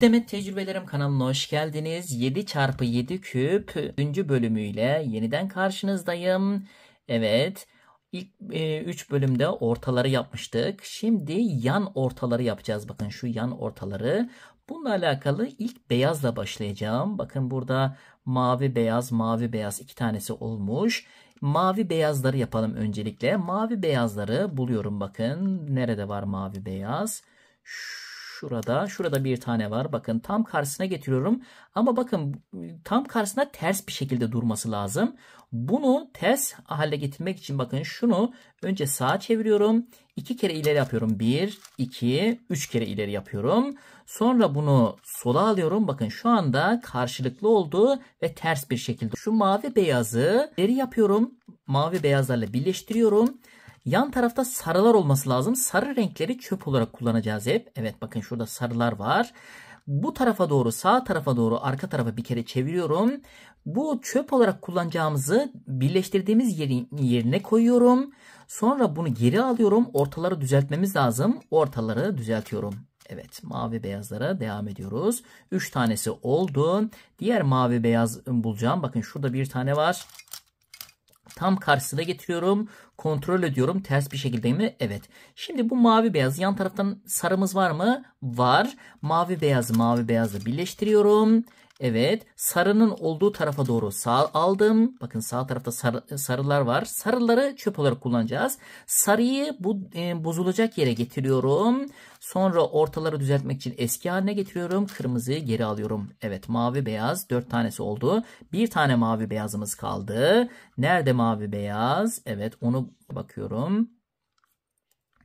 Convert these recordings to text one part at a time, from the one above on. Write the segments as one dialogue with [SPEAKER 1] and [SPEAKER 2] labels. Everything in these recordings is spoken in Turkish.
[SPEAKER 1] Demet Tecrübelerim kanalına hoş geldiniz. 7 çarpı 7 küp 3. bölümüyle yeniden karşınızdayım. Evet, ilk 3 bölümde ortaları yapmıştık. Şimdi yan ortaları yapacağız. Bakın şu yan ortaları. Bununla alakalı ilk beyazla başlayacağım. Bakın burada mavi beyaz, mavi beyaz iki tanesi olmuş. Mavi beyazları yapalım öncelikle. Mavi beyazları buluyorum bakın. Nerede var mavi beyaz? Şurada bir tane var. Bakın tam karşısına getiriyorum. Ama bakın tam karşısına ters bir şekilde durması lazım. Bunu ters hale getirmek için bakın şunu önce sağa çeviriyorum. 2 kere ileri yapıyorum. 1, 2, 3 kere ileri yapıyorum. Sonra bunu sola alıyorum. Bakın şu anda karşılıklı oldu ve ters bir şekilde. Şu mavi beyazı ileri yapıyorum. Mavi beyazlarla birleştiriyorum. Yan tarafta sarılar olması lazım. Sarı renkleri çöp olarak kullanacağız hep. Evet bakın şurada sarılar var. Bu tarafa doğru, sağ tarafa doğru, arka tarafa bir kere çeviriyorum. Bu çöp olarak kullanacağımızı birleştirdiğimiz yerin yerine koyuyorum. Sonra bunu geri alıyorum. Ortaları düzeltmemiz lazım. Ortaları düzeltiyorum. Evet, mavi beyazlara devam ediyoruz. 3 tanesi oldu. Diğer mavi beyaz bulacağım. Bakın şurada bir tane var. Tam karşısına getiriyorum. Kontrol ediyorum. Ters bir şekilde mi? Evet. Şimdi bu mavi beyaz yan taraftan sarımız var mı? Var. Mavi beyazla birleştiriyorum. Evet. Sarının olduğu tarafa doğru sağ aldım. Bakın sağ tarafta sarılar var. Sarıları çöp olarak kullanacağız. Sarıyı bu bozulacak yere getiriyorum. Sonra ortaları düzeltmek için eski haline getiriyorum. Kırmızıyı geri alıyorum. Evet, mavi beyaz 4 tanesi oldu. Bir tane mavi beyazımız kaldı. Nerede mavi beyaz? Evet, onu bakıyorum.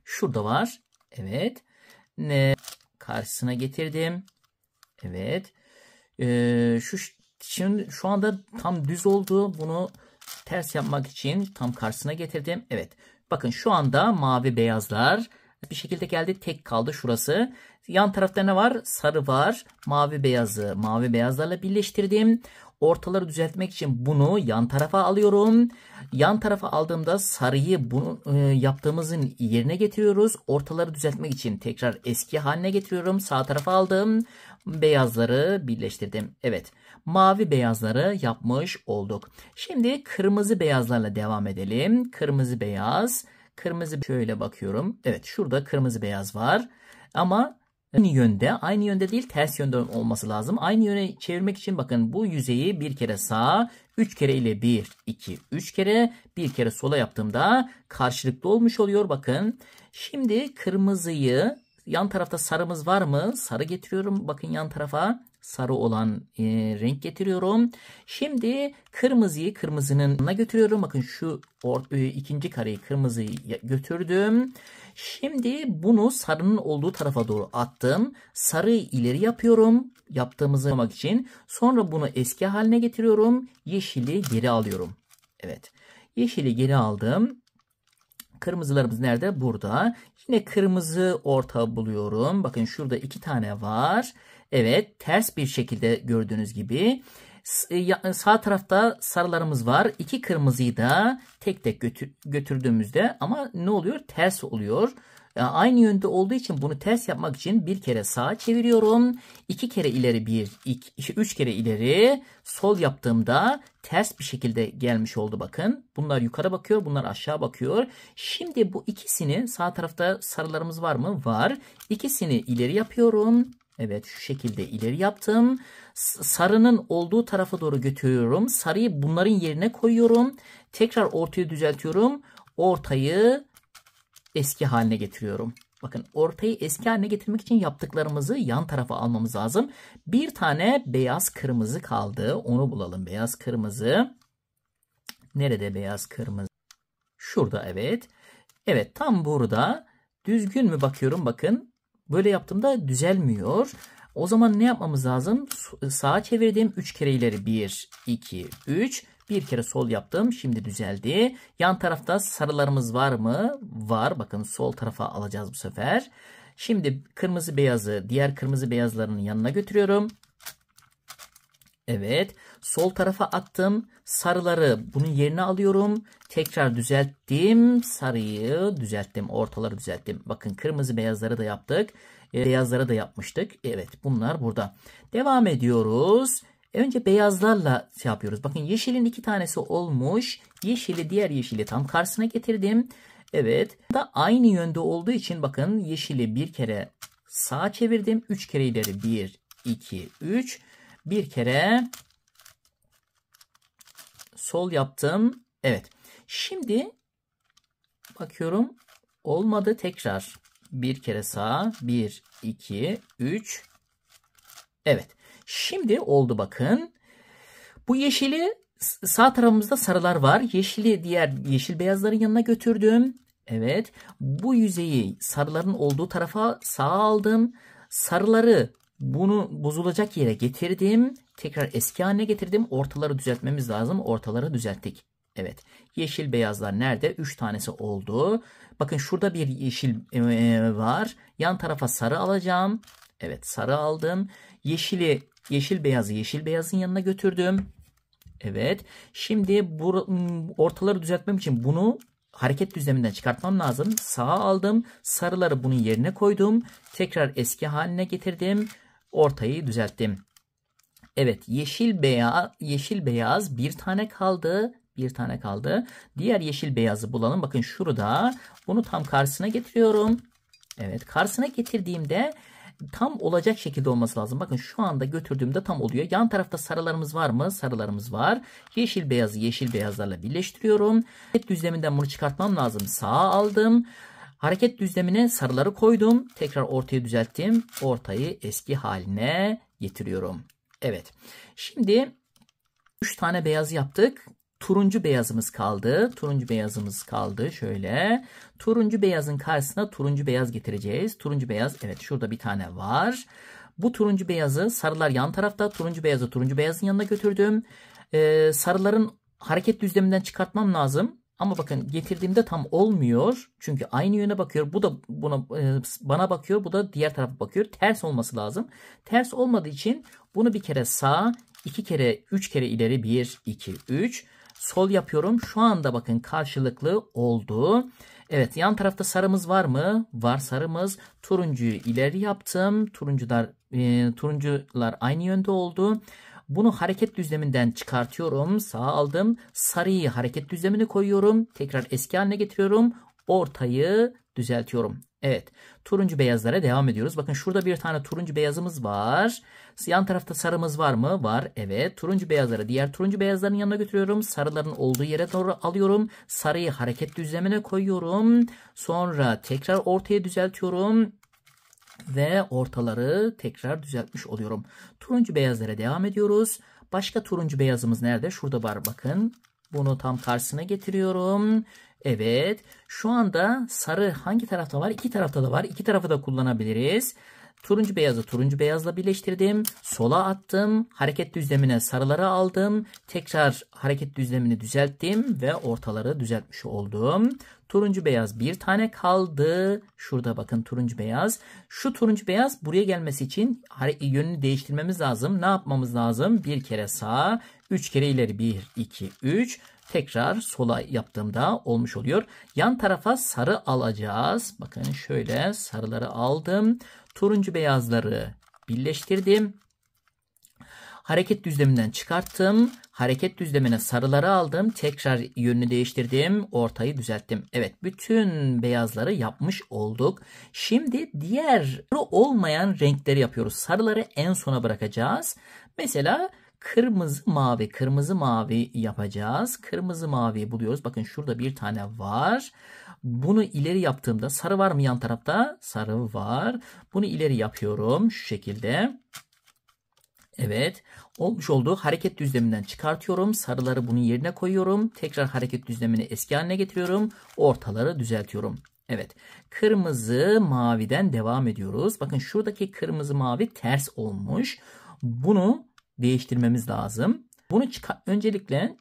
[SPEAKER 1] Şurada var. Evet. Karşısına getirdim. Evet. Şimdi şu anda tam düz oldu. Bunu ters yapmak için tam karşısına getirdim. Evet. Bakın şu anda mavi beyazlar bir şekilde geldi. Tek kaldı şurası. Yan tarafta ne var? Sarı var. Mavi beyazlarla birleştirdim. Ortaları düzeltmek için bunu yan tarafa alıyorum. Yan tarafa aldığımda sarıyı bunu yaptığımızın yerine getiriyoruz. Ortaları düzeltmek için tekrar eski haline getiriyorum. Sağ tarafa aldım. Beyazları birleştirdim. Evet. Mavi beyazları yapmış olduk. Şimdi kırmızı beyazlarla devam edelim. Kırmızı beyaz. Şöyle bakıyorum. Evet, şurada kırmızı beyaz var. Ama aynı yönde değil, ters yönde olması lazım. Aynı yöne çevirmek için bakın bu yüzeyi bir kere sağa, 3 kere ile 1, 2, 3 kere, bir kere sola yaptığımda karşılıklı olmuş oluyor bakın. Şimdi kırmızıyı yan tarafta sarımız var mı? Sarı getiriyorum. Bakın yan tarafa sarı olan renk getiriyorum. Şimdi kırmızının yanına götürüyorum. Bakın şu ikinci kareyi kırmızıyı götürdüm. Şimdi bunu sarının olduğu tarafa doğru attım. Sarıyı ileri yapıyorum. Yaptığımızı yapmak için. Sonra bunu eski haline getiriyorum. Yeşili geri alıyorum. Evet. Yeşili geri aldım. Kırmızılarımız nerede? Burada. Yine kırmızı orta buluyorum. Bakın şurada 2 tane var. Evet, ters bir şekilde gördüğünüz gibi. Sağ tarafta sarılarımız var. 2 kırmızıyı da tek tek götürdüğümüzde ama ne oluyor? Ters oluyor. Aynı yönde olduğu için bunu ters yapmak için bir kere sağa çeviriyorum. 2 kere ileri 3 kere ileri sol yaptığımda ters bir şekilde gelmiş oldu bakın. Bunlar yukarı bakıyor, bunlar aşağı bakıyor. Şimdi bu ikisini sağ tarafta sarılarımız var mı? Var. İkisini ileri yapıyorum. Evet, şu şekilde ileri yaptım. Sarının olduğu tarafa doğru götürüyorum. Sarıyı bunların yerine koyuyorum. Tekrar ortayı düzeltiyorum. Ortayı eski haline getiriyorum. Bakın ortayı eski haline getirmek için yaptıklarımızı yan tarafa almamız lazım. Bir tane beyaz kırmızı kaldı. Onu bulalım. Beyaz kırmızı. Nerede beyaz kırmızı? Şurada, evet. Evet, tam burada. Düzgün mü bakıyorum, bakın. Böyle yaptığımda düzelmiyor. O zaman ne yapmamız lazım? Sağa çevirdim. 3 kere ileri 1, 2, 3. Bir kere sol yaptım. Şimdi düzeldi. Yan tarafta sarılarımız var mı? Var. Bakın sol tarafa alacağız bu sefer. Şimdi kırmızı beyazı diğer kırmızı beyazların yanına götürüyorum. Evet. Sol tarafa attım. Sarıları bunun yerine alıyorum. Tekrar düzelttim. Sarıyı düzelttim. Ortaları düzelttim. Bakın kırmızı beyazları da yaptık. Beyazlara da yapmıştık. Evet, bunlar burada. Devam ediyoruz. Önce beyazlarla yapıyoruz. Bakın yeşilin 2 tanesi olmuş. Yeşili diğer yeşili tam karşısına getirdim. Evet. Da aynı yönde olduğu için bakın yeşili bir kere sağa çevirdim. 3 kere ileri. 1, 2, 3. Bir kere sol yaptım. Evet. Şimdi bakıyorum. Olmadı. Tekrar bir kere sağ. 1, 2, 3. Evet. Şimdi oldu bakın. Bu yeşili sağ tarafımızda sarılar var. Yeşili diğer yeşil beyazların yanına götürdüm. Evet. Bu yüzeyi sarıların olduğu tarafa sağa aldım. Sarıları bunu bozulacak yere getirdim. Tekrar eski haline getirdim. Ortaları düzeltmemiz lazım. Ortaları düzelttik. Evet. Yeşil beyazlar nerede? 3 tanesi oldu. Bakın şurada bir yeşil var. Yan tarafa sarı alacağım. Evet, sarı aldım. Yeşil beyazın yanına götürdüm. Evet. Şimdi ortaları düzeltmem için bunu hareket düzleminden çıkartmam lazım. Sağa aldım. Sarıları bunun yerine koydum. Tekrar eski haline getirdim. Ortayı düzelttim. Evet, yeşil beyaz bir tane kaldı. Bir tane kaldı. Diğer yeşil beyazı bulalım. Bakın şurada. Bunu tam karşısına getiriyorum. Evet, karşısına getirdiğimde tam olacak şekilde olması lazım. Bakın şu anda götürdüğümde tam oluyor. Yan tarafta sarılarımız var mı? Sarılarımız var. Yeşil beyazlarla birleştiriyorum. Hareket düzleminden bunu çıkartmam lazım. Sağa aldım. Hareket düzlemine sarıları koydum. Tekrar ortayı düzelttim. Ortayı eski haline getiriyorum. Evet. Şimdi 3 tane beyaz yaptık. Turuncu beyazımız kaldı. Şöyle. Turuncu beyazın karşısına turuncu beyaz getireceğiz. Turuncu beyaz. Evet, şurada bir tane var. Bu turuncu beyazı sarılar yan tarafta. Turuncu beyazın yanına götürdüm. Sarıların hareket düzleminden çıkartmam lazım. Ama bakın getirdiğimde tam olmuyor. Çünkü aynı yöne bakıyor. Bu da bana bakıyor. Bu da diğer tarafa bakıyor. Ters olması lazım. Ters olmadığı için bunu bir kere sağ, 2 kere, 3 kere ileri. 1, 2, 3. Sol yapıyorum. Şu anda bakın karşılıklı oldu. Evet, yan tarafta sarımız var mı? Var sarımız. Turuncuyu ileri yaptım. Turuncular aynı yönde oldu. Bunu hareket düzleminden çıkartıyorum. Sağa aldım. Sarıyı hareket düzlemine koyuyorum. Tekrar eski haline getiriyorum. Ortayı düzeltiyorum. Evet. Turuncu beyazlara devam ediyoruz. Bakın şurada bir tane turuncu beyazımız var. Yan tarafta sarımız var mı? Var. Evet. Turuncu beyazları diğer turuncu beyazların yanına götürüyorum. Sarıların olduğu yere doğru alıyorum. Sarıyı hareket düzlemine koyuyorum. Sonra tekrar ortaya düzeltiyorum. Ve ortaları tekrar düzeltmiş oluyorum. Turuncu beyazlara devam ediyoruz. Başka turuncu beyazımız nerede? Şurada var bakın. Bunu tam karşısına getiriyorum. Evet. Şu anda sarı hangi tarafta var? 2 tarafta da var. 2 tarafı da kullanabiliriz. Turuncu beyazla birleştirdim. Sola attım. Hareket düzlemine sarıları aldım. Tekrar hareket düzlemini düzelttim ve ortaları düzeltmiş oldum. Turuncu beyaz bir tane kaldı. Şurada bakın turuncu beyaz. Şu turuncu beyaz buraya gelmesi için yönünü değiştirmemiz lazım. Ne yapmamız lazım? Bir kere sağa, 3 kere ileri. 1, 2, 3. Tekrar sola yaptığımda olmuş oluyor. Yan tarafa sarı alacağız. Bakın şöyle sarıları aldım. Turuncu beyazları birleştirdim. Hareket düzleminden çıkarttım. Hareket düzlemine sarıları aldım. Tekrar yönünü değiştirdim. Ortayı düzelttim. Evet, bütün beyazları yapmış olduk. Şimdi diğer olmayan renkleri yapıyoruz. Sarıları en sona bırakacağız. Mesela kırmızı mavi yapacağız. Kırmızı maviyi buluyoruz. Bakın şurada bir tane var. Bunu ileri yaptığımda sarı var mı yan tarafta? Sarı var. Bunu ileri yapıyorum şu şekilde. Evet, olmuş oldu. Hareket düzleminden çıkartıyorum. Sarıları bunun yerine koyuyorum. Tekrar hareket düzlemini eski haline getiriyorum. Ortaları düzeltiyorum. Evet, kırmızı maviden devam ediyoruz. Bakın şuradaki kırmızı mavi ters olmuş. Bunu değiştirmemiz lazım. Bunu öncelikle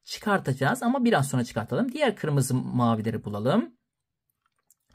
[SPEAKER 1] çıkartacağız ama biraz sonra çıkartalım. Diğer kırmızı mavileri bulalım.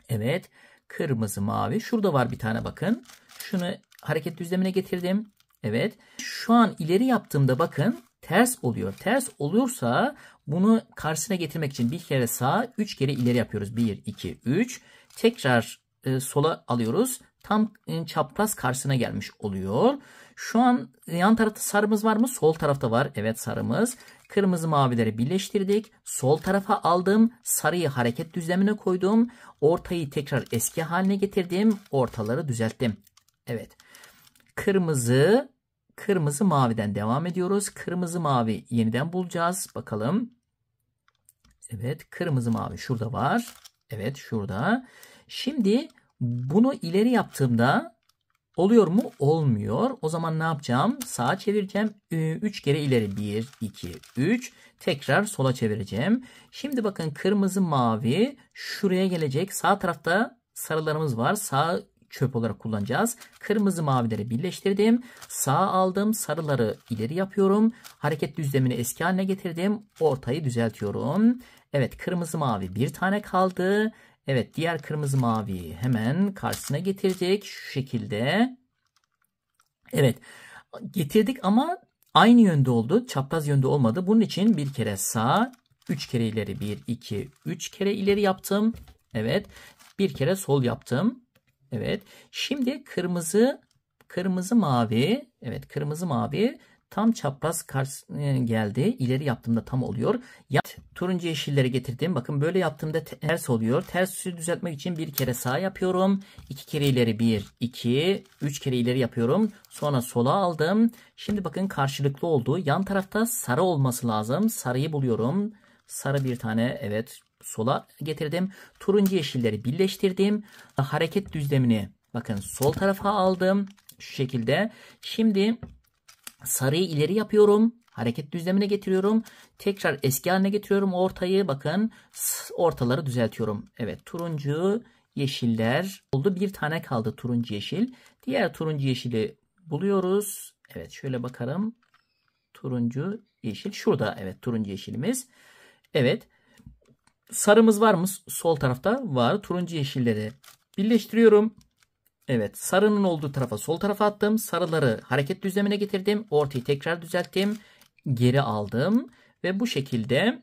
[SPEAKER 1] Evet, kırmızı mavi. Şurada var bir tane bakın. Şunu hareket düzlemine getirdim. Evet. Şu an ileri yaptığımda bakın ters oluyor. Ters olursa bunu karşısına getirmek için bir kere sağa, 3 kere ileri yapıyoruz. 1, 2, 3. Tekrar sola alıyoruz. tam çapraz karşısına gelmiş oluyor. Şu an yan tarafta sarımız var mı? Sol tarafta var. Evet, sarımız. Kırmızı mavileri birleştirdik. Sol tarafa aldım. Sarıyı hareket düzlemine koydum. Ortayı tekrar eski haline getirdim. Ortaları düzelttim. Evet. Kırmızı maviden devam ediyoruz. Kırmızı mavi yeniden bulacağız. Bakalım. Evet, kırmızı mavi şurada var. Evet, şurada. Şimdi bunu ileri yaptığımda oluyor mu? Olmuyor. O zaman ne yapacağım? Sağa çevireceğim. 3 kere ileri. 1, 2, 3. Tekrar sola çevireceğim. Şimdi bakın, kırmızı mavi şuraya gelecek. Sağ tarafta sarılarımız var. Sağ çöp olarak kullanacağız. Kırmızı mavileri birleştirdim. Sağa aldım. Sarıları ileri yapıyorum. Hareket düzlemini eski haline getirdim. Ortayı düzeltiyorum. Evet, kırmızı mavi bir tane kaldı. Evet, diğer kırmızı maviyi hemen karşısına getirdik. Şu şekilde. Evet, getirdik ama aynı yönde oldu. Çapraz yönde olmadı. Bunun için bir kere sağ, 3 kere ileri. 1, 2, 3 kere ileri yaptım. Evet, bir kere sol yaptım. Evet, şimdi kırmızı mavi. Evet, kırmızı mavi tam çapraz geldi. İleri yaptığımda tam oluyor. Turuncu yeşilleri getirdim. Bakın, böyle yaptığımda ters oluyor. Tersi düzeltmek için bir kere sağ yapıyorum. 2 kere ileri. 1, 2, 3 kere ileri yapıyorum. Sonra sola aldım. Şimdi bakın, karşılıklı oldu. Yan tarafta sarı olması lazım. Sarıyı buluyorum. Sarı bir tane. Evet, sola getirdim. Turuncu yeşilleri birleştirdim. Hareket düzlemini bakın sol tarafa aldım. Şu şekilde. Şimdi sarıyı ileri yapıyorum. Hareket düzlemine getiriyorum. Tekrar eski haline getiriyorum ortayı. Bakın, ortaları düzeltiyorum. Evet, turuncu yeşiller oldu. Bir tane kaldı turuncu yeşil. Diğer turuncu yeşili buluyoruz. Evet, şöyle bakalım. Turuncu yeşil şurada. Evet, turuncu yeşilimiz. Evet. Sarımız var mı? Sol tarafta var. Turuncu yeşilleri birleştiriyorum. Evet, sarının olduğu tarafa sol tarafa attım. Sarıları hareket düzlemine getirdim. Ortayı tekrar düzelttim. Geri aldım. Ve bu şekilde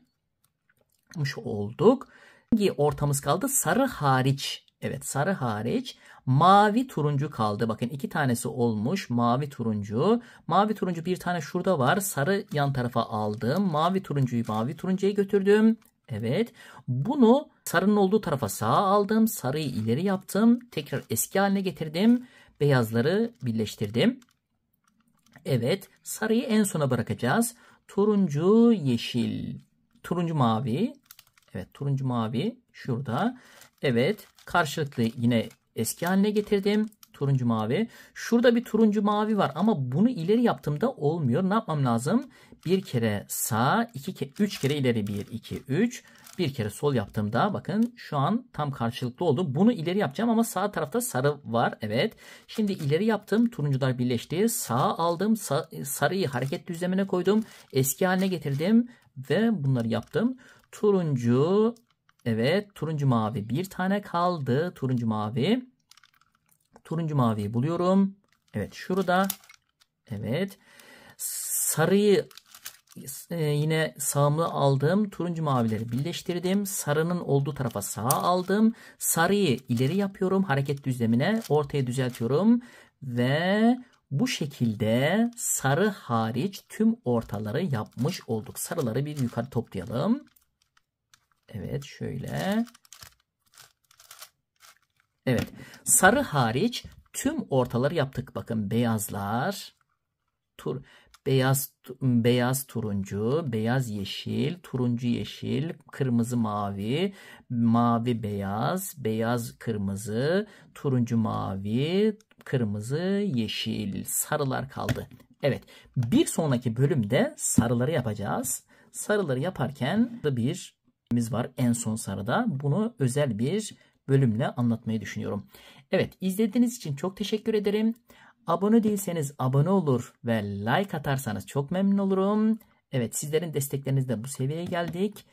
[SPEAKER 1] olduk. Hangi ortamız kaldı? Sarı hariç. Evet, sarı hariç. Mavi turuncu kaldı. Bakın, 2 tanesi olmuş. Mavi turuncu. Mavi turuncu bir tane şurada var. Sarı yan tarafa aldım. Mavi turuncuya götürdüm. Evet. Bunu sarının olduğu tarafa sağa aldım. Sarıyı ileri yaptım. Tekrar eski haline getirdim. Beyazları birleştirdim. Evet. Sarıyı en sona bırakacağız. Turuncu, yeşil. Turuncu, mavi. Evet. Turuncu, mavi. Şurada. Evet. Karşılıklı yine eski haline getirdim. Turuncu, mavi. Şurada bir turuncu, mavi var ama bunu ileri yaptığımda olmuyor. Ne yapmam lazım? Bir kere sağ, 3 kere ileri. 1, 2, 3. Bir kere sol yaptığımda bakın, şu an tam karşılıklı oldu. Bunu ileri yapacağım ama sağ tarafta sarı var. Evet. Şimdi ileri yaptım. Turuncular birleşti. Sağa aldım. Sarıyı hareket düzlemine koydum. Eski haline getirdim. Ve bunları yaptım. Turuncu. Evet. Turuncu, mavi. Bir tane kaldı. Turuncu, mavi. Turuncu, maviyi buluyorum. Evet, şurada. Evet. Sarıyı yine sağımı aldım. Turuncu, mavileri birleştirdim. Sarının olduğu tarafa sağa aldım. Sarıyı ileri yapıyorum hareket düzlemine. Ortaya düzeltiyorum. Ve bu şekilde sarı hariç tüm ortaları yapmış olduk. Sarıları bir yukarı toplayalım. Evet, şöyle. Evet. Sarı hariç tüm ortaları yaptık. Bakın, beyazlar. Beyaz turuncu, beyaz yeşil, turuncu yeşil, kırmızı mavi, mavi beyaz, beyaz kırmızı, turuncu mavi, kırmızı yeşil, sarılar kaldı. Evet, bir sonraki bölümde sarıları yapacağız. Sarıları yaparken birimiz var en son sarıda. Bunu özel bir bölümle anlatmayı düşünüyorum. Evet, izlediğiniz için çok teşekkür ederim. Abone değilseniz abone olur ve like atarsanız çok memnun olurum. Evet, sizlerin desteklerinizle bu seviyeye geldik.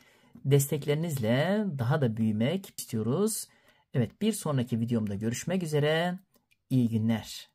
[SPEAKER 1] Desteklerinizle daha da büyümek istiyoruz. Evet, bir sonraki videomda görüşmek üzere. İyi günler.